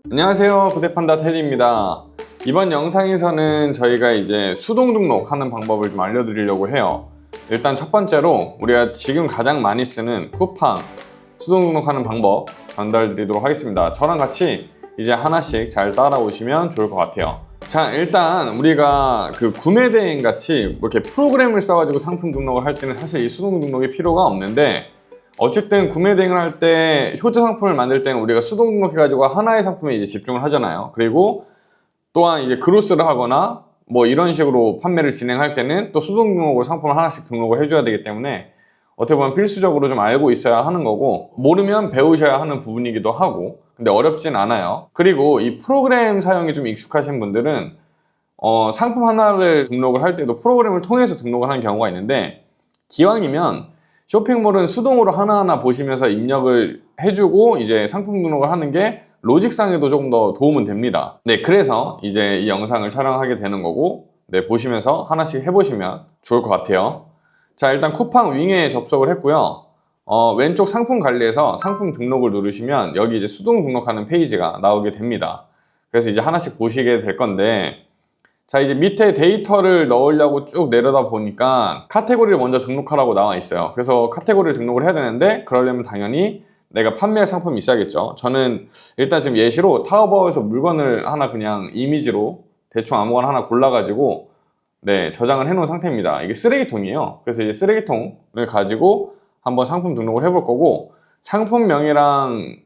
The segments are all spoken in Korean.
안녕하세요, 부대판다 테디입니다. 이번 영상에서는 저희가 이제 수동 등록하는 방법을 좀 알려드리려고 해요. 일단 첫 번째로 우리가 지금 가장 많이 쓰는 쿠팡 수동 등록하는 방법 전달드리도록 하겠습니다. 저랑 같이 이제 하나씩 잘 따라오시면 좋을 것 같아요. 자, 일단 우리가 그 구매 대행 같이 뭐 이렇게 프로그램을 써가지고 상품 등록을 할 때는 사실 이 수동 등록이 필요가 없는데, 어쨌든 구매 대행을 할 때 효자 상품을 만들 때는 우리가 수동 등록해가지고 하나의 상품에 이제 집중을 하잖아요. 그리고 또한 이제 그로스를 하거나 뭐 이런 식으로 판매를 진행할 때는 또 수동 등록으로 상품을 하나씩 등록을 해줘야 되기 때문에 어떻게 보면 필수적으로 좀 알고 있어야 하는 거고, 모르면 배우셔야 하는 부분이기도 하고, 근데 어렵진 않아요. 그리고 이 프로그램 사용이 좀 익숙하신 분들은 상품 하나를 등록을 할 때도 프로그램을 통해서 등록을 하는 경우가 있는데, 기왕이면 쇼핑몰은 수동으로 하나하나 보시면서 입력을 해주고 이제 상품 등록을 하는 게 로직상에도 조금 더 도움은 됩니다. 네, 그래서 이제 이 영상을 촬영하게 되는 거고, 네, 보시면서 하나씩 해보시면 좋을 것 같아요. 자, 일단 쿠팡 윙에 접속을 했고요. 왼쪽 상품 관리에서 상품 등록을 누르시면 여기 이제 수동 등록하는 페이지가 나오게 됩니다. 그래서 이제 하나씩 보시게 될 건데, 자, 이제 밑에 데이터를 넣으려고 쭉 내려다 보니까 카테고리를 먼저 등록하라고 나와 있어요. 그래서 카테고리를 등록을 해야 되는데, 그러려면 당연히 내가 판매할 상품이 있어야겠죠. 저는 일단 지금 예시로 타오바오에서 물건을 하나 그냥 이미지로 대충 아무거나 하나 골라가지고 네, 저장을 해놓은 상태입니다. 이게 쓰레기통이에요. 그래서 이제 쓰레기통을 가지고 한번 상품 등록을 해볼 거고, 상품명이랑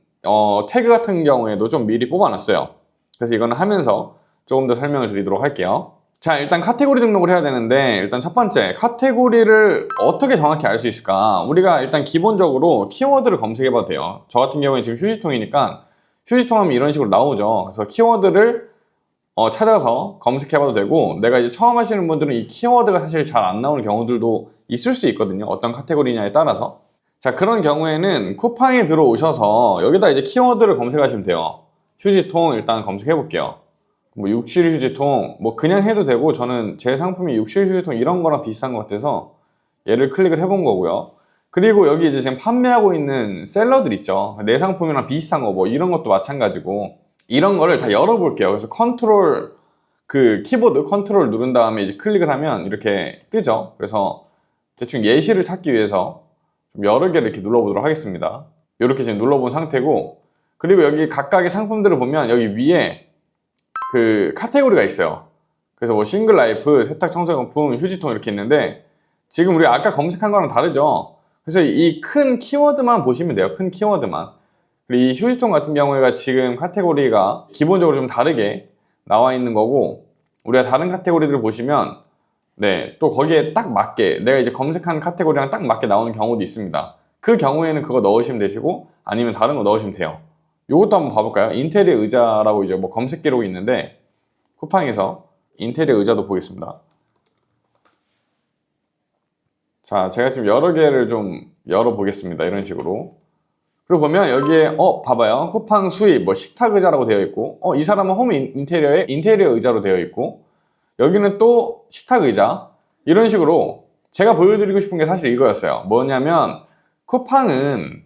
태그 같은 경우에도 좀 미리 뽑아놨어요. 그래서 이거는 하면서 조금 더 설명을 드리도록 할게요. 자, 일단 카테고리 등록을 해야 되는데, 일단 첫 번째 카테고리를 어떻게 정확히 알 수 있을까? 우리가 일단 기본적으로 키워드를 검색해 봐도 돼요. 저 같은 경우에 지금 휴지통이니까 휴지통 하면 이런 식으로 나오죠. 그래서 키워드를 찾아서 검색해 봐도 되고, 내가 이제 처음 하시는 분들은 이 키워드가 사실 잘 안 나오는 경우들도 있을 수 있거든요. 어떤 카테고리냐에 따라서. 자, 그런 경우에는 쿠팡에 들어오셔서 여기다 이제 키워드를 검색하시면 돼요. 휴지통 일단 검색해 볼게요. 뭐 욕실 휴지통 뭐 그냥 해도 되고, 저는 제 상품이 욕실 휴지통 이런 거랑 비슷한 것 같아서 얘를 클릭을 해본 거고요. 그리고 여기 이제 지금 판매하고 있는 셀러들 있죠. 내 상품이랑 비슷한 거 뭐 이런 것도 마찬가지고, 이런 거를 다 열어볼게요. 그래서 컨트롤, 그 키보드 컨트롤 누른 다음에 이제 클릭을 하면 이렇게 뜨죠. 그래서 대충 예시를 찾기 위해서 좀 여러 개를 이렇게 눌러보도록 하겠습니다. 이렇게 지금 눌러본 상태고, 그리고 여기 각각의 상품들을 보면 여기 위에 그 카테고리가 있어요. 그래서 뭐 싱글 라이프, 세탁 청소용품, 휴지통 이렇게 있는데, 지금 우리 아까 검색한 거랑 다르죠. 그래서 이 큰 키워드만 보시면 돼요. 큰 키워드만. 그리고 이 휴지통 같은 경우에가 지금 카테고리가 기본적으로 좀 다르게 나와 있는 거고, 우리가 다른 카테고리들을 보시면 네, 또 거기에 딱 맞게 내가 이제 검색한 카테고리랑 딱 맞게 나오는 경우도 있습니다. 그 경우에는 그거 넣으시면 되시고, 아니면 다른 거 넣으시면 돼요. 요것도 한번 봐볼까요? 인테리어 의자라고 이제 뭐 검색 기록이 있는데, 쿠팡에서 인테리어 의자도 보겠습니다. 자, 제가 지금 여러 개를 좀 열어보겠습니다. 이런 식으로. 그리고 보면 여기에 봐봐요. 쿠팡 수입 뭐 식탁 의자라고 되어 있고, 이 사람은 홈 인테리어에 인테리어 의자로 되어 있고, 여기는 또 식탁 의자. 이런 식으로 제가 보여드리고 싶은 게 사실 이거였어요. 뭐냐면 쿠팡은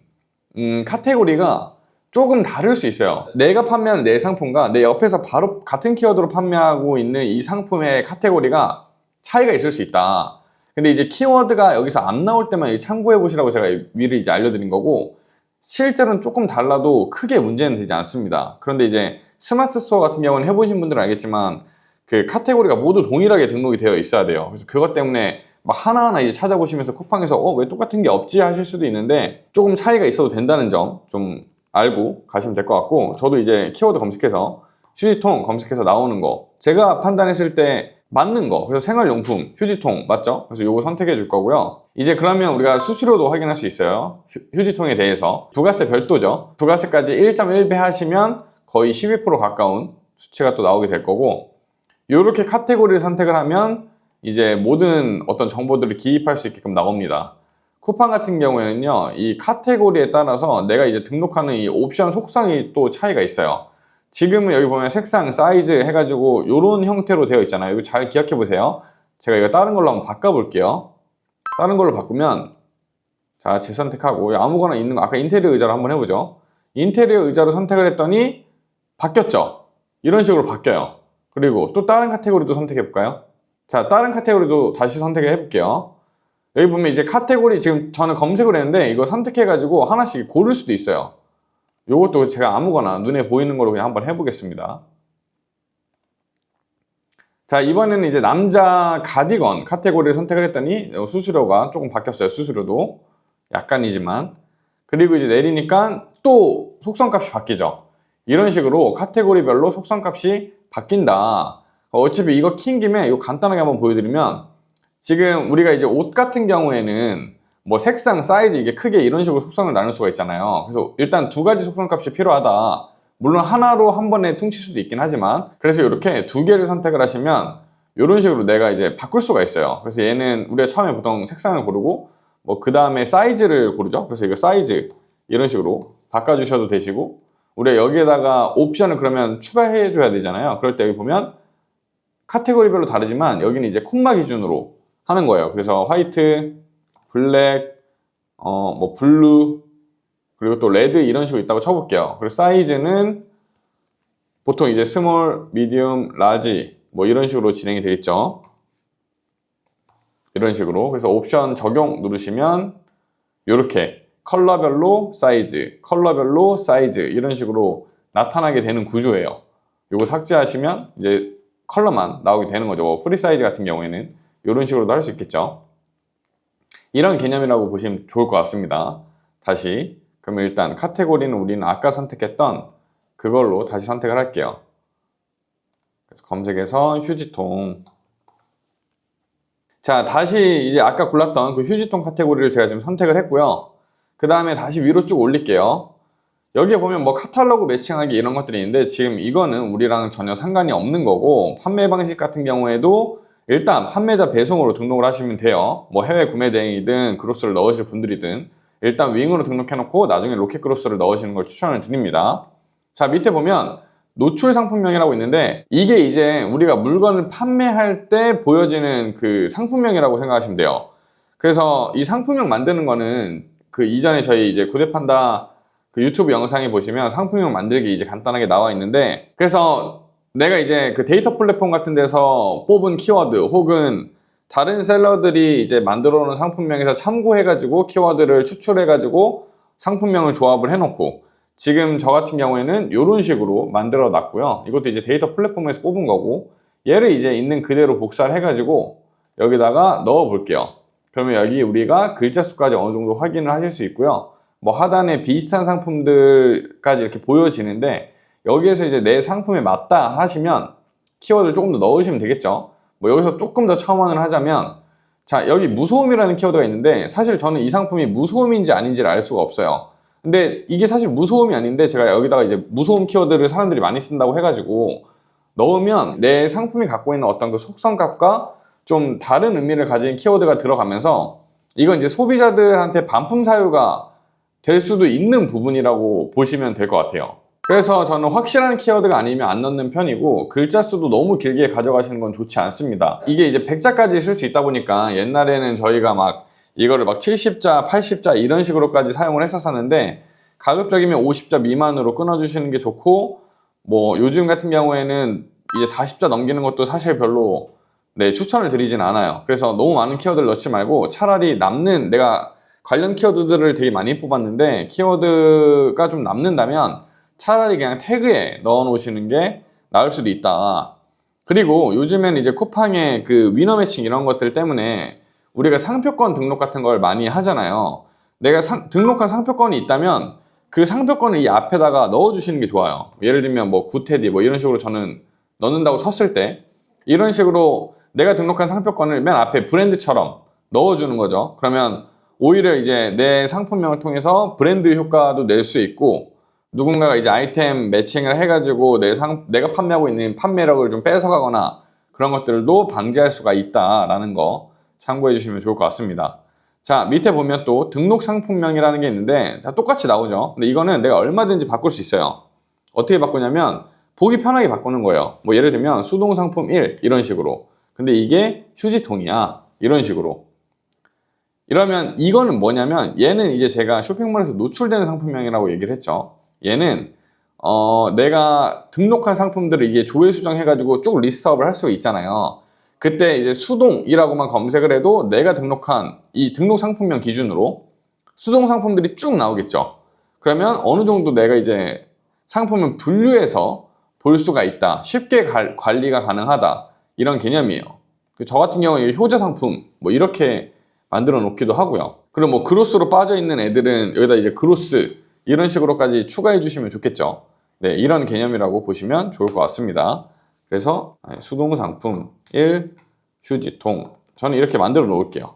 카테고리가 조금 다를 수 있어요. 내가 판매하는 내 상품과 내 옆에서 바로 같은 키워드로 판매하고 있는 이 상품의 카테고리가 차이가 있을 수 있다. 근데 이제 키워드가 여기서 안 나올 때만 참고해 보시라고 제가 미리 이제 알려드린 거고, 실제로는 조금 달라도 크게 문제는 되지 않습니다. 그런데 이제 스마트 스토어 같은 경우는 해보신 분들은 알겠지만 그 카테고리가 모두 동일하게 등록이 되어 있어야 돼요. 그래서 그것 때문에 막 하나하나 이제 찾아보시면서 쿠팡에서 왜 똑같은 게 없지 하실 수도 있는데, 조금 차이가 있어도 된다는 점 좀 알고 가시면 될 것 같고, 저도 이제 키워드 검색해서 휴지통 검색해서 나오는 거 제가 판단했을 때 맞는 거, 그래서 생활용품 휴지통 맞죠? 그래서 요거 선택해 줄 거고요. 이제 그러면 우리가 수수료도 확인할 수 있어요. 휴지통에 대해서 부가세 별도죠. 부가세까지 1.1배 하시면 거의 12% 가까운 수치가 또 나오게 될 거고, 이렇게 카테고리를 선택을 하면 이제 모든 어떤 정보들을 기입할 수 있게끔 나옵니다. 쿠팡 같은 경우에는요, 이 카테고리에 따라서 내가 이제 등록하는 이 옵션 속성이 또 차이가 있어요. 지금은 여기 보면 색상, 사이즈 해가지고 이런 형태로 되어 있잖아요. 이거 잘 기억해 보세요. 제가 이거 다른 걸로 한번 바꿔볼게요. 다른 걸로 바꾸면, 자, 재선택하고 아무거나 있는 거, 아까 인테리어 의자로 한번 해보죠. 인테리어 의자로 선택을 했더니 바뀌었죠? 이런 식으로 바뀌어요. 그리고 또 다른 카테고리도 선택해 볼까요? 자, 다른 카테고리도 다시 선택해 볼게요. 여기 보면 이제 카테고리 지금 저는 검색을 했는데 이거 선택해가지고 하나씩 고를 수도 있어요. 요것도 제가 아무거나 눈에 보이는 걸로 그냥 한번 해보겠습니다. 자, 이번에는 이제 남자 가디건 카테고리를 선택을 했더니 수수료가 조금 바뀌었어요. 수수료도 약간이지만. 그리고 이제 내리니까 또 속성값이 바뀌죠. 이런 식으로 카테고리별로 속성값이 바뀐다. 어차피 이거 킨 김에 이거 간단하게 한번 보여드리면, 지금 우리가 이제 옷 같은 경우에는 뭐 색상, 사이즈, 이게 크게 이런 식으로 속성을 나눌 수가 있잖아요. 그래서 일단 두 가지 속성값이 필요하다. 물론 하나로 한 번에 퉁칠 수도 있긴 하지만, 그래서 이렇게 두 개를 선택을 하시면 이런 식으로 내가 이제 바꿀 수가 있어요. 그래서 얘는 우리가 처음에 보통 색상을 고르고 뭐 그 다음에 사이즈를 고르죠. 그래서 이거 사이즈 이런 식으로 바꿔주셔도 되시고, 우리가 여기에다가 옵션을 그러면 추가해 줘야 되잖아요. 그럴 때 여기 보면 카테고리별로 다르지만 여기는 이제 콤마 기준으로 하는 거예요. 그래서 화이트, 블랙, 뭐 블루, 그리고 또 레드 이런 식으로 있다고 쳐볼게요. 그리고 사이즈는 보통 이제 스몰, 미디움, 라지 뭐 이런 식으로 진행이 되겠죠. 이런 식으로. 그래서 옵션 적용 누르시면 이렇게 컬러별로 사이즈, 컬러별로 사이즈 이런 식으로 나타나게 되는 구조예요. 이거 삭제하시면 이제 컬러만 나오게 되는 거죠. 뭐 프리 사이즈 같은 경우에는 이런 식으로도 할 수 있겠죠. 이런 개념이라고 보시면 좋을 것 같습니다. 다시 그러면 일단 카테고리는 우리는 아까 선택했던 그걸로 다시 선택을 할게요. 그래서 검색해서 휴지통. 자, 다시 이제 아까 골랐던 그 휴지통 카테고리를 제가 지금 선택을 했고요. 그 다음에 다시 위로 쭉 올릴게요. 여기에 보면 뭐 카탈로그 매칭하기 이런 것들이 있는데, 지금 이거는 우리랑 전혀 상관이 없는 거고, 판매 방식 같은 경우에도 일단 판매자 배송으로 등록을 하시면 돼요. 뭐 해외 구매 대행이든 그로스를 넣으실 분들이든 일단 윙으로 등록해 놓고 나중에 로켓 그로스를 넣으시는 걸 추천을 드립니다. 자, 밑에 보면 노출 상품명이라고 있는데, 이게 이제 우리가 물건을 판매할 때 보여지는 그 상품명이라고 생각하시면 돼요. 그래서 이 상품명 만드는 거는 그 이전에 저희 이제 구대판다 그 유튜브 영상에 보시면 상품명 만들기 이제 간단하게 나와 있는데, 그래서 내가 이제 그 데이터 플랫폼 같은 데서 뽑은 키워드 혹은 다른 셀러들이 이제 만들어 놓은 상품명에서 참고해가지고 키워드를 추출해가지고 상품명을 조합을 해놓고, 지금 저 같은 경우에는 이런 식으로 만들어 놨고요. 이것도 이제 데이터 플랫폼에서 뽑은 거고, 얘를 이제 있는 그대로 복사를 해가지고 여기다가 넣어 볼게요. 그러면 여기 우리가 글자 수까지 어느 정도 확인을 하실 수 있고요. 뭐 하단에 비슷한 상품들까지 이렇게 보여지는데, 여기에서 이제 내 상품에 맞다 하시면 키워드를 조금 더 넣으시면 되겠죠. 뭐 여기서 조금 더 첨언을 하자면, 자, 여기 무소음이라는 키워드가 있는데 사실 저는 이 상품이 무소음인지 아닌지를 알 수가 없어요. 근데 이게 사실 무소음이 아닌데 제가 여기다가 이제 무소음 키워드를 사람들이 많이 쓴다고 해가지고 넣으면 내 상품이 갖고 있는 어떤 그 속성값과 좀 다른 의미를 가진 키워드가 들어가면서 이건 이제 소비자들한테 반품 사유가 될 수도 있는 부분이라고 보시면 될 것 같아요. 그래서 저는 확실한 키워드가 아니면 안 넣는 편이고, 글자 수도 너무 길게 가져가시는 건 좋지 않습니다. 이게 이제 100자까지 쓸 수 있다 보니까 옛날에는 저희가 막 이거를 막 70자, 80자 이런 식으로까지 사용을 했었는데, 가급적이면 50자 미만으로 끊어주시는 게 좋고, 뭐 요즘 같은 경우에는 이제 40자 넘기는 것도 사실 별로 추천을 드리진 않아요. 그래서 너무 많은 키워드를 넣지 말고 차라리 남는, 내가 관련 키워드들을 되게 많이 뽑았는데 키워드가 좀 남는다면 차라리 그냥 태그에 넣어 놓으시는 게 나을 수도 있다. 그리고 요즘에는 이제 쿠팡의 그 위너 매칭 이런 것들 때문에 우리가 상표권 등록 같은 걸 많이 하잖아요. 내가 등록한 상표권이 있다면 그 상표권을 이 앞에다가 넣어 주시는 게 좋아요. 예를 들면 뭐 구테디 뭐 이런 식으로 저는 넣는다고 쳤을 때, 이런 식으로 내가 등록한 상표권을 맨 앞에 브랜드처럼 넣어 주는 거죠. 그러면 오히려 이제 내 상품명을 통해서 브랜드 효과도 낼 수 있고, 누군가가 이제 아이템 매칭을 해가지고 내가 판매하고 있는 판매력을 좀 뺏어가거나 그런 것들도 방지할 수가 있다라는 거 참고해 주시면 좋을 것 같습니다. 자, 밑에 보면 또 등록 상품명이라는 게 있는데, 자, 똑같이 나오죠. 근데 이거는 내가 얼마든지 바꿀 수 있어요. 어떻게 바꾸냐면 보기 편하게 바꾸는 거예요. 뭐 예를 들면 수동 상품 1 이런 식으로. 근데 이게 휴지통이야 이런 식으로. 이러면 이거는 뭐냐면, 얘는 이제 제가 쇼핑몰에서 노출되는 상품명이라고 얘기를 했죠. 얘는 내가 등록한 상품들을 이게 조회 수정해가지고 쭉 리스트업을 할 수 있잖아요. 그때 이제 수동이라고만 검색을 해도 내가 등록한 이 등록 상품명 기준으로 수동 상품들이 쭉 나오겠죠. 그러면 어느 정도 내가 이제 상품을 분류해서 볼 수가 있다. 쉽게 관리가 가능하다. 이런 개념이에요. 저 같은 경우는 효자 상품 뭐 이렇게 만들어 놓기도 하고요. 그리고 뭐 그로스로 빠져 있는 애들은 여기다 이제 그로스 이런 식으로까지 추가해 주시면 좋겠죠. 네, 이런 개념이라고 보시면 좋을 것 같습니다. 그래서 수동 상품 1 휴지통 저는 이렇게 만들어 놓을게요.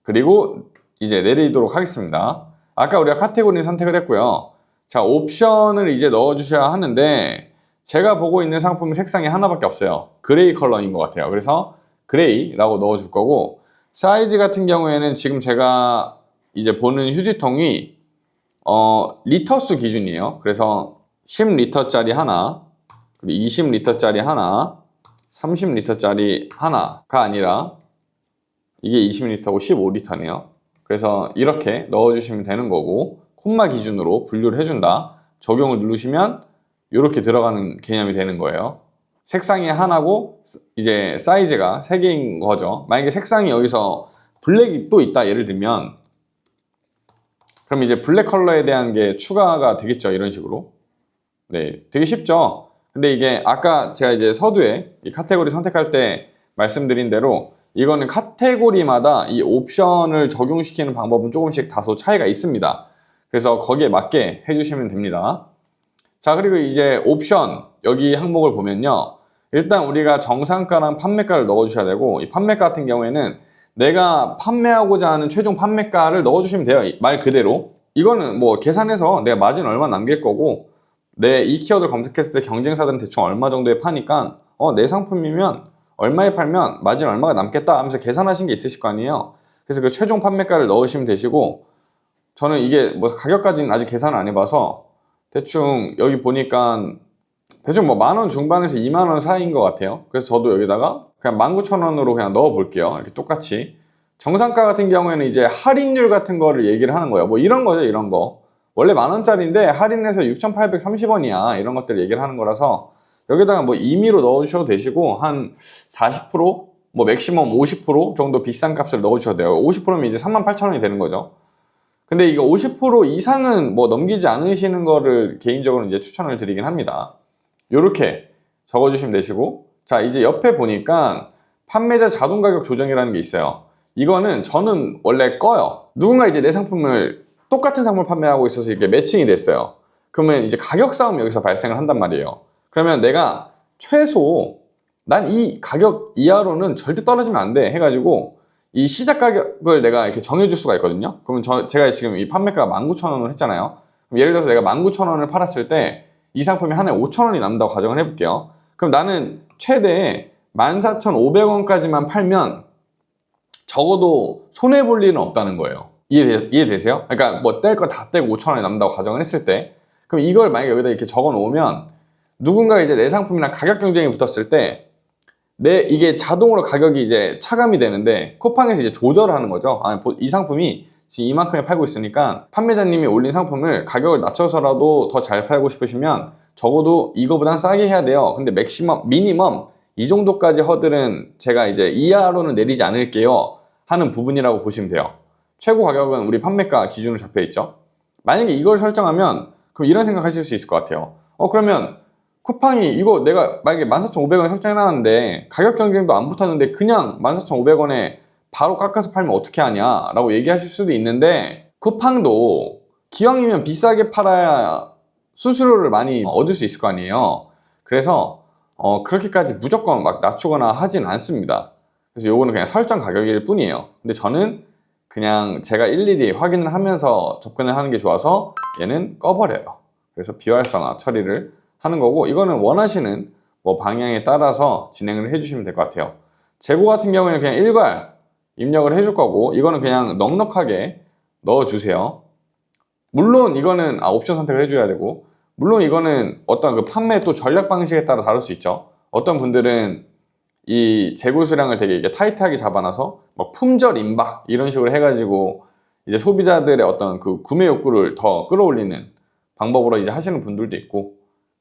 그리고 이제 내리도록 하겠습니다. 아까 우리가 카테고리 선택을 했고요. 자, 옵션을 이제 넣어 주셔야 하는데 제가 보고 있는 상품 색상이 하나밖에 없어요. 그레이 컬러인 것 같아요. 그래서 그레이라고 넣어 줄 거고, 사이즈 같은 경우에는 지금 제가 이제 보는 휴지통이 리터수 기준이에요. 그래서 10리터짜리 하나, 그리고 20리터짜리 하나, 30리터짜리 하나가 아니라 이게 20리터고 15리터네요. 그래서 이렇게 넣어주시면 되는 거고, 콤마 기준으로 분류를 해준다. 적용을 누르시면 이렇게 들어가는 개념이 되는 거예요. 색상이 하나고 이제 사이즈가 3개인 거죠. 만약에 색상이 여기서 블랙이 또 있다 예를 들면, 그럼 이제 블랙 컬러에 대한 게 추가가 되겠죠. 이런 식으로. 네, 되게 쉽죠. 근데 이게 아까 제가 이제 서두에 이 카테고리 선택할 때 말씀드린 대로 이거는 카테고리마다 이 옵션을 적용시키는 방법은 조금씩 다소 차이가 있습니다. 그래서 거기에 맞게 해주시면 됩니다. 자, 그리고 이제 옵션 여기 항목을 보면요. 일단 우리가 정상가랑 판매가를 넣어주셔야 되고, 이 판매가 같은 경우에는 내가 판매하고자 하는 최종 판매가를 넣어주시면 돼요. 말 그대로. 이거는 뭐 계산해서 내가 마진 얼마 남길 거고, 내 이 키워드를 검색했을 때 경쟁사들은 대충 얼마 정도에 파니까 내 상품이면 얼마에 팔면 마진 얼마가 남겠다 하면서 계산하신 게 있으실 거 아니에요. 그래서 그 최종 판매가를 넣으시면 되시고, 저는 이게 뭐 가격까지는 아직 계산을 안 해봐서 대충 여기 보니까 대충 뭐 10,000원 중반에서 20,000원 사이인 것 같아요. 그래서 저도 여기다가 그냥 19,000원으로 그냥 넣어 볼게요. 이렇게 똑같이. 정상가 같은 경우에는 이제 할인율 같은 거를 얘기를 하는 거예요. 뭐 이런 거죠, 이런 거. 원래 10,000원짜리인데 할인해서 6,830원이야. 이런 것들 얘기를 하는 거라서 여기다가 뭐 임의로 넣어주셔도 되시고, 한 40%? 뭐 맥시멈 50% 정도 비싼 값을 넣어주셔도 돼요. 50%면 이제 38,000원이 되는 거죠. 근데 이거 50% 이상은 뭐 넘기지 않으시는 거를 개인적으로 이제 추천을 드리긴 합니다. 요렇게 적어주시면 되시고, 자, 이제 옆에 보니까 판매자 자동 가격 조정이라는 게 있어요. 이거는 저는 원래 꺼요. 누군가 이제 내 상품을 똑같은 상품을 판매하고 있어서 이렇게 매칭이 됐어요. 그러면 이제 가격 싸움이 여기서 발생을 한단 말이에요. 그러면 내가 최소 난 이 가격 이하로는 절대 떨어지면 안 돼 해가지고 이 시작 가격을 내가 이렇게 정해줄 수가 있거든요. 그러면 제가 지금 이 판매가가 19,000원을 했잖아요. 그럼 예를 들어서 내가 19,000원을 팔았을 때 이 상품이 하나에 5,000원이 남는다고 가정을 해볼게요. 그럼 나는 최대 14,500원까지만 팔면 적어도 손해볼 일은 없다는 거예요. 이해되세요? 그러니까 뭐 뗄 거 다 떼고 5,000원이 남는다고 가정을 했을 때, 그럼 이걸 만약에 여기다 이렇게 적어 놓으면 누군가 이제 내 상품이랑 가격 경쟁이 붙었을 때 이게 자동으로 가격이 이제 차감이 되는데 쿠팡에서 이제 조절을 하는 거죠. 이 상품이 지금 이만큼에 팔고 있으니까 판매자님이 올린 상품을 가격을 낮춰서라도 더 잘 팔고 싶으시면 적어도 이거보단 싸게 해야 돼요. 근데 미니멈 이 정도까지 허들은 제가 이제 이하로는 내리지 않을게요 하는 부분이라고 보시면 돼요. 최고 가격은 우리 판매가 기준으로 잡혀 있죠. 만약에 이걸 설정하면 그럼 이런 생각 하실 수 있을 것 같아요. 그러면 쿠팡이 이거 내가 만약에 14,500원에 설정해놨는데 가격 경쟁도 안 붙었는데 그냥 14,500원에 바로 깎아서 팔면 어떻게 하냐 라고 얘기하실 수도 있는데, 쿠팡도 기왕이면 비싸게 팔아야 수수료를 많이 얻을 수 있을 거 아니에요. 그래서 그렇게까지 무조건 막 낮추거나 하진 않습니다. 그래서 요거는 그냥 설정 가격일 뿐이에요. 근데 저는 그냥 제가 일일이 확인을 하면서 접근을 하는 게 좋아서 얘는 꺼버려요. 그래서 비활성화 처리를 하는 거고, 이거는 원하시는 뭐 방향에 따라서 진행을 해주시면 될 것 같아요. 재고 같은 경우에는 그냥 일괄 입력을 해줄 거고, 이거는 그냥 넉넉하게 넣어주세요. 물론 이거는 옵션 선택을 해줘야 되고, 물론 이거는 어떤 그 판매 또 전략 방식에 따라 다를 수 있죠. 어떤 분들은 이 재고 수량을 되게 이게 타이트하게 잡아놔서 막 품절 임박 이런 식으로 해가지고 이제 소비자들의 어떤 그 구매 욕구를 더 끌어올리는 방법으로 이제 하시는 분들도 있고,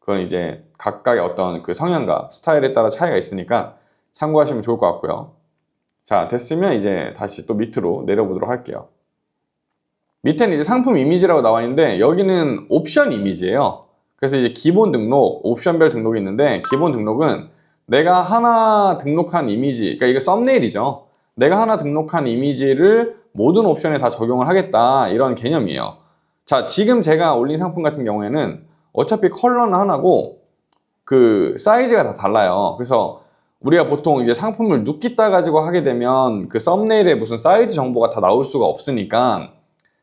그건 이제 각각의 어떤 그 성향과 스타일에 따라 차이가 있으니까 참고하시면 좋을 것 같고요. 자, 됐으면 이제 다시 또 밑으로 내려보도록 할게요. 밑에는 이제 상품 이미지라고 나와 있는데 여기는 옵션 이미지예요. 그래서 이제 기본 등록, 옵션별 등록이 있는데 기본 등록은 내가 하나 등록한 이미지, 그러니까 이게 썸네일이죠. 내가 하나 등록한 이미지를 모든 옵션에 다 적용을 하겠다, 이런 개념이에요. 자, 지금 제가 올린 상품 같은 경우에는 어차피 컬러는 하나고 그 사이즈가 다 달라요. 그래서 우리가 보통 이제 상품을 눕기 따 가지고 하게 되면 그 썸네일에 무슨 사이즈 정보가 다 나올 수가 없으니까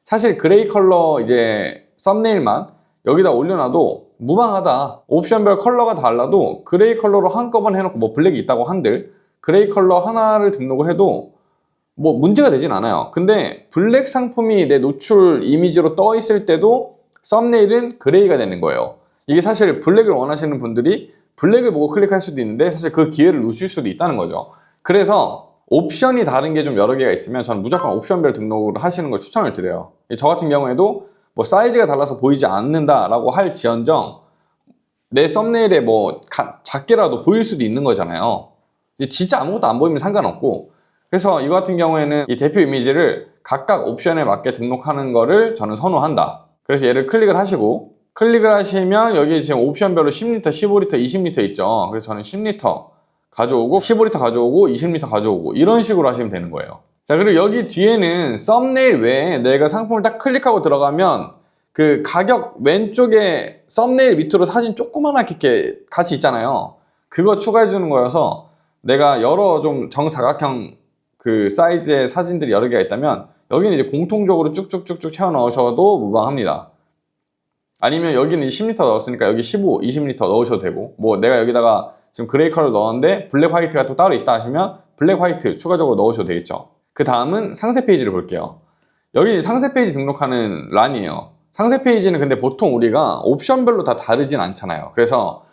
사실 그레이 컬러 이제 썸네일만 여기다 올려놔도 무방하다. 옵션별 컬러가 달라도 그레이 컬러로 한꺼번에 해놓고 뭐 블랙이 있다고 한들 그레이 컬러 하나를 등록을 해도 뭐 문제가 되진 않아요. 근데 블랙 상품이 내 노출 이미지로 떠 있을 때도 썸네일은 그레이가 되는 거예요. 이게 사실 블랙을 원하시는 분들이 블랙을 보고 클릭할 수도 있는데 사실 그 기회를 놓칠 수도 있다는 거죠. 그래서 옵션이 다른 게 좀 여러 개가 있으면 저는 무조건 옵션별 등록을 하시는 걸 추천을 드려요. 저 같은 경우에도 뭐 사이즈가 달라서 보이지 않는다라고 할 지언정 내 썸네일에 뭐 작게라도 보일 수도 있는 거잖아요. 진짜 아무것도 안 보이면 상관없고, 그래서 이거 같은 경우에는 이 대표 이미지를 각각 옵션에 맞게 등록하는 거를 저는 선호한다. 그래서 얘를 클릭을 하시고, 클릭을 하시면 여기 지금 옵션별로 10리터, 15리터, 20리터 있죠. 그래서 저는 10리터 가져오고 15리터 가져오고 20리터 가져오고 이런 식으로 하시면 되는 거예요. 자, 그리고 여기 뒤에는 썸네일 외에 내가 상품을 딱 클릭하고 들어가면 그 가격 왼쪽에 썸네일 밑으로 사진 조그만하게 이렇게 같이 있잖아요. 그거 추가해 주는 거여서 내가 여러 좀 정사각형 그 사이즈의 사진들이 여러 개가 있다면 여기는 이제 공통적으로 쭉쭉쭉쭉 채워 넣으셔도 무방합니다. 아니면 여기는 이제 10리터 넣었으니까 여기 15, 20리터 넣으셔도 되고, 뭐 내가 여기다가 지금 그레이 컬러 넣었는데 블랙 화이트가 또 따로 있다 하시면 블랙 화이트 추가적으로 넣으셔도 되겠죠. 그 다음은 상세 페이지를 볼게요. 여기 상세 페이지 등록하는 란이에요. 상세 페이지는 근데 보통 우리가 옵션별로 다 다르진 않잖아요. 그래서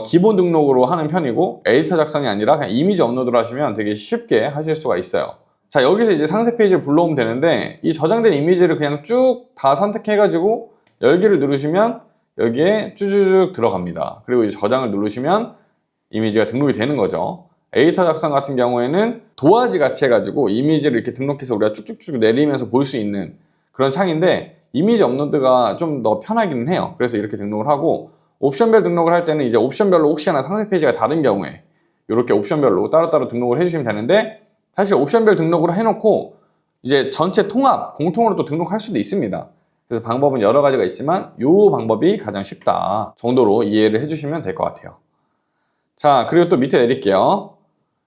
기본 등록으로 하는 편이고 에디터 작성이 아니라 그냥 이미지 업로드를 하시면 되게 쉽게 하실 수가 있어요. 자, 여기서 이제 상세 페이지를 불러오면 되는데 이 저장된 이미지를 그냥 쭉 다 선택해가지고 열기를 누르시면 여기에 쭈쭈쭉 들어갑니다. 그리고 이제 저장을 누르시면 이미지가 등록이 되는 거죠. 에디터 작성 같은 경우에는 도화지 같이 해가지고 이미지를 이렇게 등록해서 우리가 쭉쭉쭉 내리면서 볼 수 있는 그런 창인데 이미지 업로드가 좀 더 편하기는 해요. 그래서 이렇게 등록을 하고, 옵션별 등록을 할 때는 이제 옵션별로 혹시나 상세 페이지가 다른 경우에 이렇게 옵션별로 따로따로 등록을 해주시면 되는데, 사실 옵션별 등록을 해놓고 이제 전체 통합 공통으로 또 등록할 수도 있습니다. 그래서 방법은 여러 가지가 있지만 이 방법이 가장 쉽다 정도로 이해를 해주시면 될 것 같아요. 자, 그리고 또 밑에 내릴게요.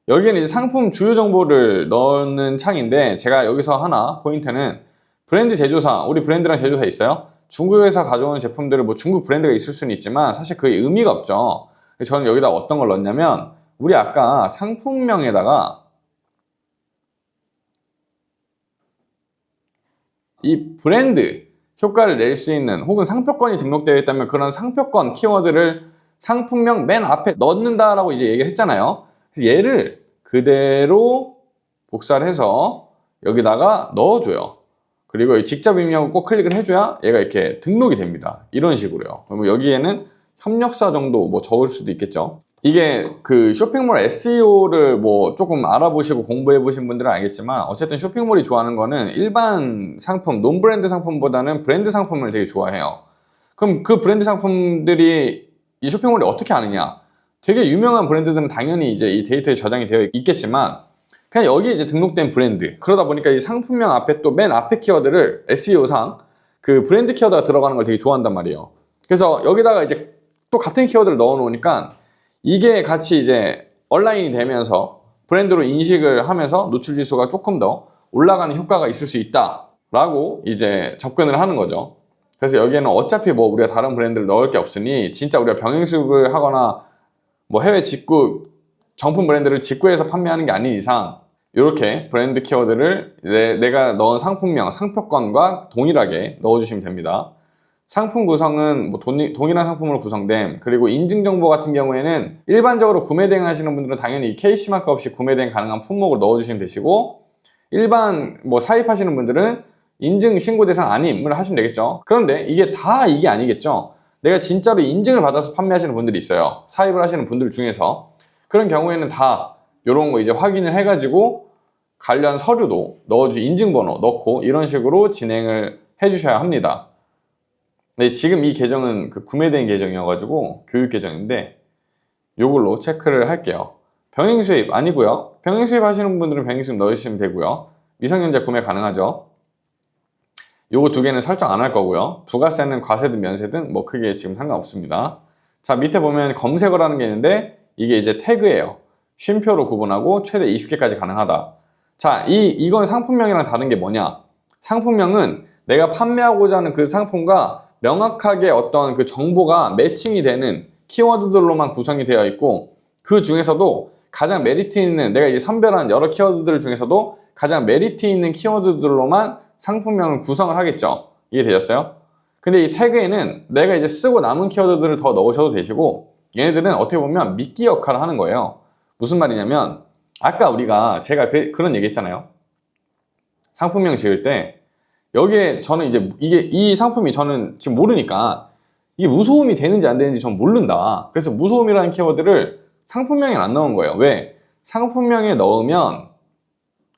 여기에는 이제 상품 주요 정보를 넣는 창인데, 제가 여기서 하나 포인트는 브랜드 제조사, 우리 브랜드랑 제조사 있어요. 중국에서 가져오는 제품들을 뭐 중국 브랜드가 있을 수는 있지만 사실 그게 의미가 없죠. 그래서 저는 여기다 어떤 걸 넣냐면, 우리 아까 상품명에다가 이 브랜드 효과를 낼 수 있는, 혹은 상표권이 등록되어 있다면 그런 상표권 키워드를 상품명 맨 앞에 넣는다라고 이제 얘기를 했잖아요. 그래서 얘를 그대로 복사를 해서 여기다가 넣어줘요. 그리고 직접 입력을 꼭 클릭을 해줘야 얘가 이렇게 등록이 됩니다. 이런 식으로요. 그럼 여기에는 협력사 정도 뭐 적을 수도 있겠죠. 이게 그 쇼핑몰 SEO를 뭐 조금 알아보시고 공부해 보신 분들은 알겠지만, 어쨌든 쇼핑몰이 좋아하는 거는 일반 상품, 논브랜드 상품보다는 브랜드 상품을 되게 좋아해요. 그럼 그 브랜드 상품들이 이 쇼핑몰이 어떻게 아느냐? 되게 유명한 브랜드들은 당연히 이제 이 데이터에 저장이 되어 있겠지만 그냥 여기에 이제 등록된 브랜드, 그러다 보니까 이 상품명 앞에 또 맨 앞에 키워드를 SEO상 그 브랜드 키워드가 들어가는 걸 되게 좋아한단 말이에요. 그래서 여기다가 이제 또 같은 키워드를 넣어 놓으니까 이게 같이 이제 온라인이 되면서 브랜드로 인식을 하면서 노출 지수가 조금 더 올라가는 효과가 있을 수 있다라고 이제 접근을 하는 거죠. 그래서 여기에는 어차피 뭐 우리가 다른 브랜드를 넣을 게 없으니, 진짜 우리가 병행수급을 하거나 뭐 해외 직구 정품 브랜드를 직구해서 판매하는 게 아닌 이상 이렇게 브랜드 키워드를 내가 넣은 상품명, 상표권과 동일하게 넣어주시면 됩니다. 상품 구성은 뭐 동일한 상품으로 구성됨, 그리고 인증 정보 같은 경우에는 일반적으로 구매 대행 하시는 분들은 당연히 KC 마크 없이 구매 대행 가능한 품목을 넣어주시면 되시고, 일반 뭐 사입하시는 분들은 인증 신고 대상 아님을 하시면 되겠죠. 그런데 이게 다 이게 아니겠죠. 내가 진짜로 인증을 받아서 판매하시는 분들이 있어요. 사입을 하시는 분들 중에서. 그런 경우에는 다 이런 거 이제 확인을 해가지고 관련 서류도 인증번호 넣고 이런 식으로 진행을 해주셔야 합니다. 네, 지금 이 계정은 그 구매된 계정이어가지고 교육 계정인데 이걸로 체크를 할게요. 병행 수입 아니고요. 병행 수입 하시는 분들은 병행 수입 넣으시면 되고요. 미성년자 구매 가능하죠. 요거 두 개는 설정 안 할 거고요. 부가세는 과세든 면세든 뭐 크게 지금 상관없습니다. 자, 밑에 보면 검색어라는 게 있는데 이게 이제 태그예요. 쉼표로 구분하고 최대 20개까지 가능하다. 자, 이건 상품명이랑 다른 게 뭐냐? 상품명은 내가 판매하고자 하는 그 상품과 명확하게 어떤 그 정보가 매칭이 되는 키워드들로만 구성이 되어 있고, 그 중에서도 가장 메리트 있는, 내가 이제 선별한 여러 키워드들 중에서도 가장 메리트 있는 키워드들로만 상품명을 구성을 하겠죠. 이해되셨어요? 근데 이 태그에는 내가 이제 쓰고 남은 키워드들을 더 넣으셔도 되시고, 얘네들은 어떻게 보면 미끼 역할을 하는 거예요. 무슨 말이냐면 아까 제가 그런 얘기 했잖아요. 상품명 지을 때 여기에 저는 이제 이 상품이 저는 지금 모르니까 이게 무소음이 되는지 안 되는지 전 모른다. 그래서 무소음이라는 키워드를 상품명에 안 넣은 거예요. 왜? 상품명에 넣으면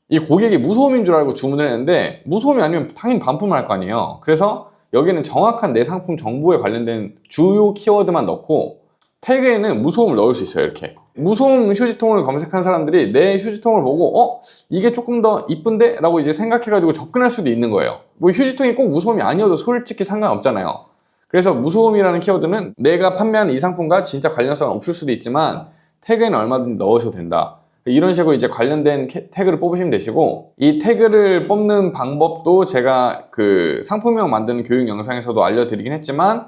이 고객이 무소음인 줄 알고 주문을 했는데 무소음이 아니면 당연히 반품을 할 거 아니에요. 그래서 여기는 정확한 내 상품 정보에 관련된 주요 키워드만 넣고 태그에는 무소음을 넣을 수 있어요. 이렇게 무소음 휴지통을 검색한 사람들이 내 휴지통을 보고 이게 조금 더 이쁜데? 라고 이제 생각해가지고 접근할 수도 있는 거예요. 뭐 휴지통이 꼭 무소음이 아니어도 솔직히 상관없잖아요. 그래서 무소음이라는 키워드는 내가 판매하는 이 상품과 진짜 관련성은 없을 수도 있지만 태그에는 얼마든지 넣으셔도 된다. 이런 식으로 이제 관련된 태그를 뽑으시면 되시고, 이 태그를 뽑는 방법도 제가 그 상품명 만드는 교육 영상에서도 알려드리긴 했지만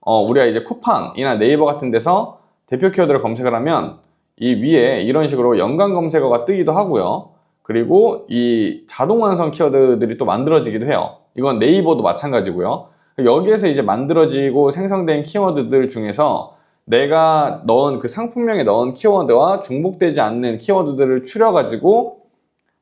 우리가 이제 쿠팡이나 네이버 같은 데서 대표 키워드를 검색을 하면 이 위에 이런 식으로 연관 검색어가 뜨기도 하고요. 그리고 이 자동 완성 키워드들이 또 만들어지기도 해요. 이건 네이버도 마찬가지고요. 여기에서 이제 만들어지고 생성된 키워드들 중에서 내가 넣은 그 상품명에 넣은 키워드와 중복되지 않는 키워드들을 추려가지고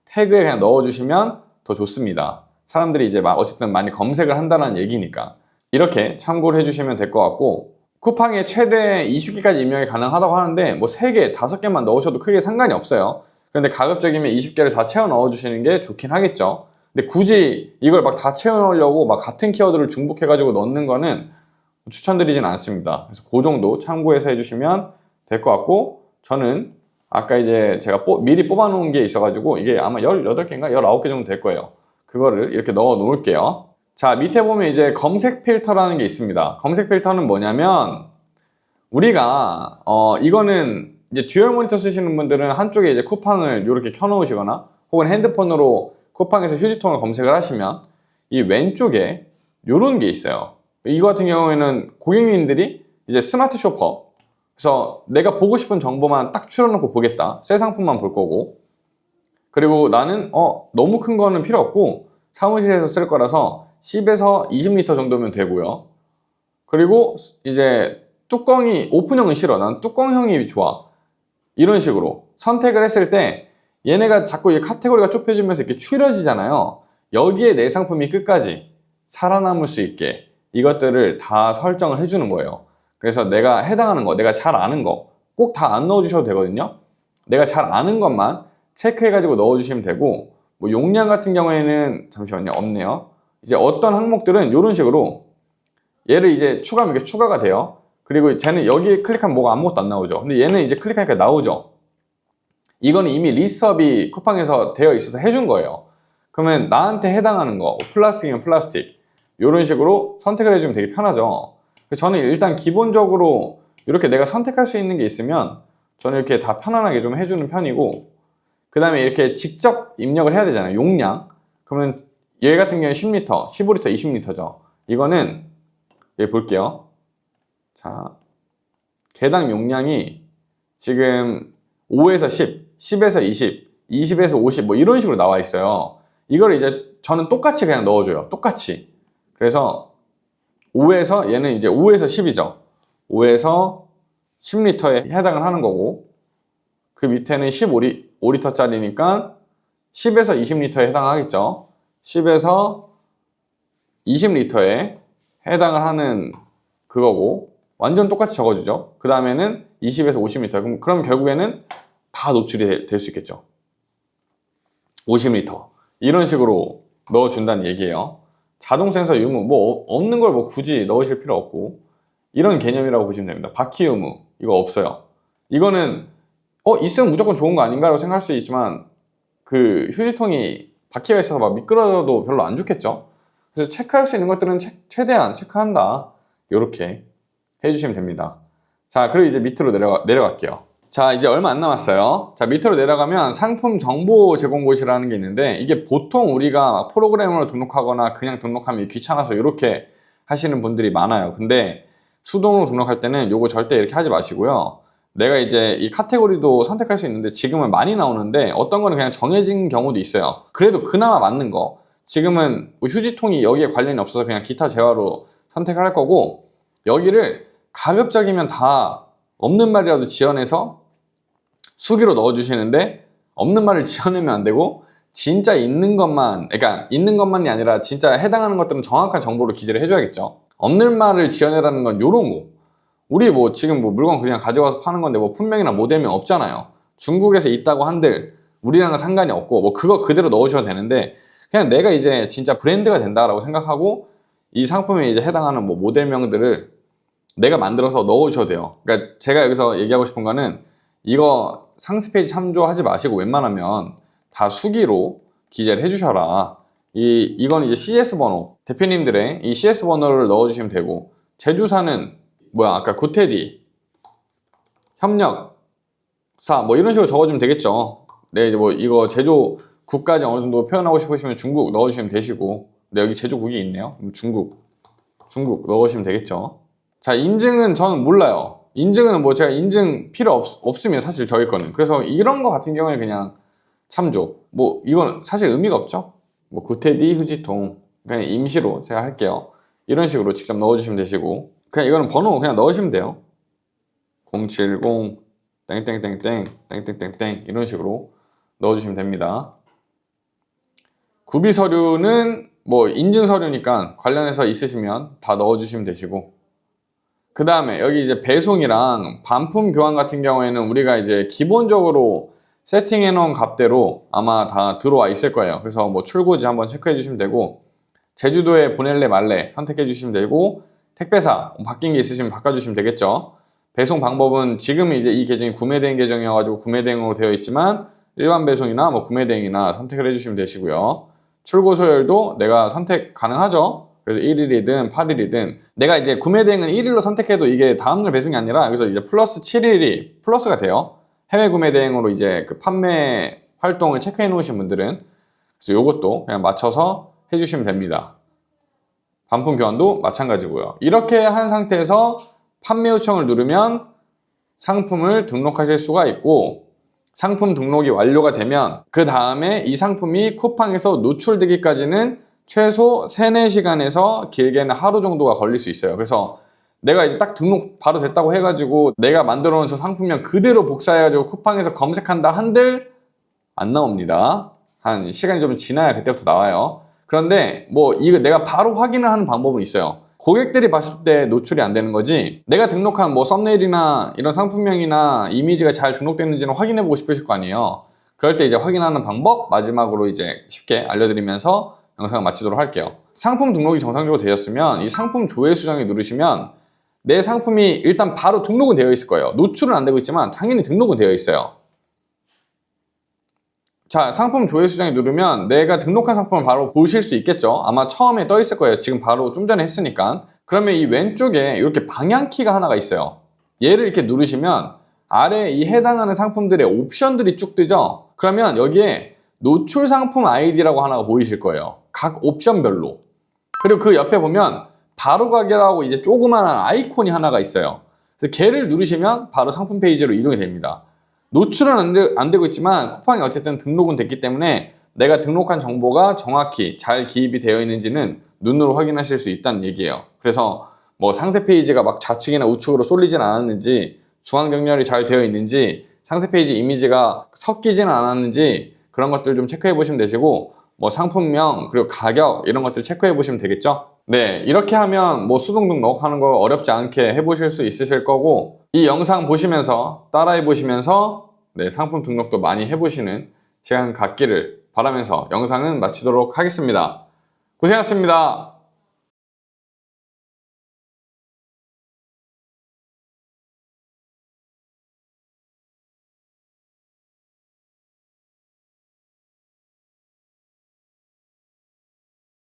태그에 그냥 넣어주시면 더 좋습니다. 사람들이 이제 어쨌든 많이 검색을 한다는 얘기니까. 이렇게 참고를 해주시면 될 것 같고, 쿠팡에 최대 20개까지 입력이 가능하다고 하는데 뭐 3개, 5개만 넣으셔도 크게 상관이 없어요. 그런데 가급적이면 20개를 다 채워 넣어주시는 게 좋긴 하겠죠. 근데 굳이 이걸 막 다 채워 넣으려고 막 같은 키워드를 중복해가지고 넣는 거는 추천드리진 않습니다. 그래서 그 정도 참고해서 해주시면 될 것 같고, 저는 아까 이제 제가 미리 뽑아놓은 게 있어가지고 이게 아마 18개인가 19개 정도 될 거예요. 그거를 이렇게 넣어 놓을게요. 자, 밑에 보면 이제 검색 필터라는 게 있습니다. 검색 필터는 뭐냐면 우리가 이거는 이제 듀얼 모니터 쓰시는 분들은 한쪽에 이제 쿠팡을 이렇게 켜 놓으시거나 혹은 핸드폰으로 쿠팡에서 휴지통을 검색을 하시면 이 왼쪽에 이런 게 있어요. 이거 같은 경우에는 고객님들이 이제 스마트 쇼퍼, 그래서 내가 보고 싶은 정보만 딱 추려놓고 보겠다. 새 상품만 볼 거고, 그리고 나는 너무 큰 거는 필요 없고 사무실에서 쓸 거라서 10에서 20리터 정도면 되고요. 그리고 이제 뚜껑이 오픈형은 싫어. 난 뚜껑형이 좋아. 이런 식으로 선택을 했을 때 얘네가 자꾸 이 카테고리가 좁혀지면서 이렇게 추려지잖아요. 여기에 내 상품이 끝까지 살아남을 수 있게 이것들을 다 설정을 해주는 거예요. 그래서 내가 해당하는 거, 내가 잘 아는 거 꼭 다 안 넣어주셔도 되거든요. 내가 잘 아는 것만 체크해가지고 넣어주시면 되고, 뭐 용량 같은 경우에는 잠시만요, 없네요. 이제 어떤 항목들은 이런 식으로 얘를 이제 추가하면 이게 추가가 돼요. 그리고 쟤는 여기 클릭하면 뭐가 아무것도 안 나오죠. 근데 얘는 이제 클릭하니까 나오죠. 이거는 이미 리스트업이 쿠팡에서 되어 있어서 해준 거예요. 그러면 나한테 해당하는 거, 플라스틱이면 플라스틱, 이런 식으로 선택을 해주면 되게 편하죠. 저는 일단 기본적으로 이렇게 내가 선택할 수 있는 게 있으면 저는 이렇게 다 편안하게 좀 해주는 편이고, 그 다음에 이렇게 직접 입력을 해야 되잖아요. 용량. 그러면 얘 같은 경우는 10리터, 15리터, 20리터죠. 이거는 얘 볼게요. 자, 개당 용량이 지금 5에서 10, 10에서 20, 20에서 50 뭐 이런 식으로 나와 있어요. 이걸 이제 저는 똑같이 그냥 넣어줘요. 똑같이. 그래서 5에서 얘는 이제 5에서 10이죠. 5에서 10리터에 해당을 하는 거고, 그 밑에는 15리터짜리니까 10에서 20리터에 해당하겠죠. 10에서 20리터에 해당을 하는 그거고 완전 똑같이 적어주죠. 그 다음에는 20에서 50m. 그럼 결국에는 다 노출이 될 수 있겠죠. 50m 이런 식으로 넣어준다는 얘기예요. 자동 센서 유무 뭐 없는 걸 뭐 굳이 넣으실 필요 없고 이런 개념이라고 보시면 됩니다. 바퀴 유무 이거 없어요. 이거는 있으면 무조건 좋은 거 아닌가라고 생각할 수 있지만 그 휴지통이 바퀴가 있어서 막 미끄러져도 별로 안 좋겠죠. 그래서 체크할 수 있는 것들은 최대한 체크한다. 이렇게 해주시면 됩니다. 자, 그리고 이제 밑으로 내려갈게요. 자, 이제 얼마 안 남았어요. 자, 밑으로 내려가면 상품 정보 제공 곳이라는 게 있는데 이게 보통 우리가 프로그램으로 등록하거나 그냥 등록하면 귀찮아서 이렇게 하시는 분들이 많아요. 근데 수동으로 등록할 때는 요거 절대 이렇게 하지 마시고요. 내가 이제 이 카테고리도 선택할 수 있는데 지금은 많이 나오는데 어떤 거는 그냥 정해진 경우도 있어요. 그래도 그나마 맞는 거. 지금은 뭐 휴지통이 여기에 관련이 없어서 그냥 기타 재화로 선택을 할 거고 여기를 가급적이면 다 없는 말이라도 지어내서 수기로 넣어주시는데 없는 말을 지어내면 안 되고 진짜 있는 것만, 그러니까 있는 것만이 아니라 진짜 해당하는 것들은 정확한 정보로 기재를 해줘야겠죠. 없는 말을 지어내라는 건 요런 거. 우리 뭐 지금 뭐 물건 그냥 가져가서 파는 건데 뭐 품명이나 모델명 없잖아요. 중국에서 있다고 한들 우리랑은 상관이 없고 뭐 그거 그대로 넣으셔도 되는데 그냥 내가 이제 진짜 브랜드가 된다라고 생각하고 이 상품에 이제 해당하는 뭐 모델명들을 내가 만들어서 넣으셔도 돼요. 그러니까 제가 여기서 얘기하고 싶은 거는 이거 상세 페이지 참조하지 마시고 웬만하면 다 수기로 기재를 해주셔라. 이건 이제 CS 번호, 대표님들의 이 CS 번호를 넣어주시면 되고 제조사는 뭐야 아까 구테디, 협력사 뭐 이런 식으로 적어주면 되겠죠. 네, 이제 뭐 이거 제조국까지 어느 정도 표현하고 싶으시면 중국 넣어주시면 되시고 근데 여기 제조국이 있네요. 중국 넣으시면 되겠죠. 자, 인증은 저는 몰라요. 인증은 뭐 제가 인증 필요 없으면 사실 저희 거는. 그래서 이런 거 같은 경우에 그냥 참조. 뭐 이건 사실 의미가 없죠. 뭐 구테디 휴지통 그냥 임시로 제가 할게요. 이런 식으로 직접 넣어주시면 되시고 그냥 이거는 번호 그냥 넣으시면 돼요. 070 땡땡땡땡 땡땡땡땡 이런 식으로 넣어주시면 됩니다. 구비 서류는 뭐 인증 서류니까 관련해서 있으시면 다 넣어주시면 되시고 그 다음에 여기 이제 배송이랑 반품 교환 같은 경우에는 우리가 이제 기본적으로 세팅해 놓은 값대로 아마 다 들어와 있을 거예요. 그래서 뭐 출고지 한번 체크해 주시면 되고 제주도에 보낼래 말래 선택해 주시면 되고 택배사 바뀐 게 있으시면 바꿔주시면 되겠죠. 배송 방법은 지금 이제 이 계정이 구매대행 계정이어가지고 구매대행으로 되어 있지만 일반 배송이나 뭐 구매대행이나 선택을 해주시면 되시고요. 출고 소열도 내가 선택 가능하죠. 그래서 1일이든 8일이든 내가 이제 구매대행은 1일로 선택해도 이게 다음날 배송이 아니라 여기서 이제 플러스 7일이 플러스가 돼요. 해외 구매대행으로 이제 그 판매 활동을 체크해 놓으신 분들은 그래서 이것도 그냥 맞춰서 해주시면 됩니다. 반품 교환도 마찬가지고요. 이렇게 한 상태에서 판매 요청을 누르면 상품을 등록하실 수가 있고 상품 등록이 완료가 되면 그 다음에 이 상품이 쿠팡에서 노출되기까지는 최소 3, 4시간에서 길게는 하루 정도가 걸릴 수 있어요. 그래서 내가 이제 딱 등록 바로 됐다고 해가지고 내가 만들어 놓은 저 상품명 그대로 복사해가지고 쿠팡에서 검색한다 한들 안 나옵니다. 한 시간이 좀 지나야 그때부터 나와요. 그런데 뭐 이거 내가 바로 확인을 하는 방법은 있어요. 고객들이 봤을 때 노출이 안 되는 거지 내가 등록한 뭐 썸네일이나 이런 상품명이나 이미지가 잘 등록됐는지는 확인해 보고 싶으실 거 아니에요. 그럴 때 이제 확인하는 방법 마지막으로 이제 쉽게 알려드리면서 영상을 마치도록 할게요. 상품 등록이 정상적으로 되었으면 이 상품 조회 수정을 누르시면 내 상품이 일단 바로 등록은 되어 있을 거예요. 노출은 안 되고 있지만 당연히 등록은 되어 있어요. 자, 상품 조회 수정을 누르면 내가 등록한 상품을 바로 보실 수 있겠죠. 아마 처음에 떠 있을 거예요. 지금 바로 좀 전에 했으니까. 그러면 이 왼쪽에 이렇게 방향키가 하나가 있어요. 얘를 이렇게 누르시면 아래 이 해당하는 상품들의 옵션들이 쭉 뜨죠. 그러면 여기에 노출 상품 아이디라고 하나가 보이실 거예요. 각 옵션별로. 그리고 그 옆에 보면 바로 가게라고 이제 조그마한 아이콘이 하나가 있어요. 그래서 걔를 누르시면 바로 상품 페이지로 이동이 됩니다. 노출은 안 되고 있지만 쿠팡이 어쨌든 등록은 됐기 때문에 내가 등록한 정보가 정확히 잘 기입이 되어 있는지는 눈으로 확인하실 수 있다는 얘기예요. 그래서 뭐 상세 페이지가 막 좌측이나 우측으로 쏠리진 않았는지 중앙 정렬이 잘 되어 있는지 상세 페이지 이미지가 섞이지는 않았는지 그런 것들 좀 체크해 보시면 되시고 뭐 상품명 그리고 가격 이런 것들 체크해 보시면 되겠죠. 네, 이렇게 하면 뭐 수동 등록하는 거 어렵지 않게 해보실 수 있으실 거고, 이 영상 보시면서 따라해 보시면서 네, 상품 등록도 많이 해보시는 시간 갖기를 바라면서 영상은 마치도록 하겠습니다. 고생하셨습니다.